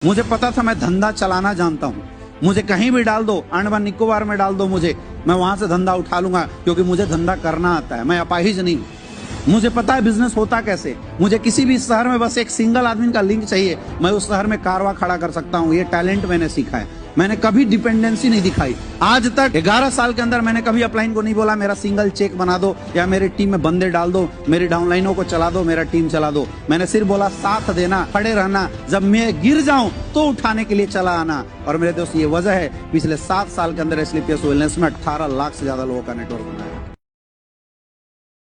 मुझे पता था मैं धंधा चलाना जानता हूँ। मुझे कहीं भी डाल दो, अंडमान निकोबार में डाल दो मुझे, मैं वहां से धंधा उठा लूंगा, क्योंकि मुझे धंधा करना आता है। मैं अपाहिज नहीं हूँ। मुझे पता है बिजनेस होता कैसे। मुझे किसी भी शहर में बस एक सिंगल आदमी का लिंक चाहिए, मैं उस शहर में कारवा खड़ा कर सकता हूँ। ये टैलेंट मैंने सीखा है। मैंने कभी डिपेंडेंसी नहीं दिखाई। आज तक 11 साल के अंदर मैंने कभी अपलाइन को नहीं बोला मेरा सिंगल चेक बना दो या मेरे टीम में बंदे डाल दो, मेरी डाउनलाइनों को चला दो, मेरा टीम चला दो। मैंने सिर्फ बोला साथ देना, खड़े रहना, जब मैं गिर जाऊं तो उठाने के लिए चला आना। और मेरे दोस्त ये वजह है पिछले 7 साल के अंदर स्लीपियस वेलनेस में 18 लाख से ज्यादा लोगों का नेटवर्क बनाया।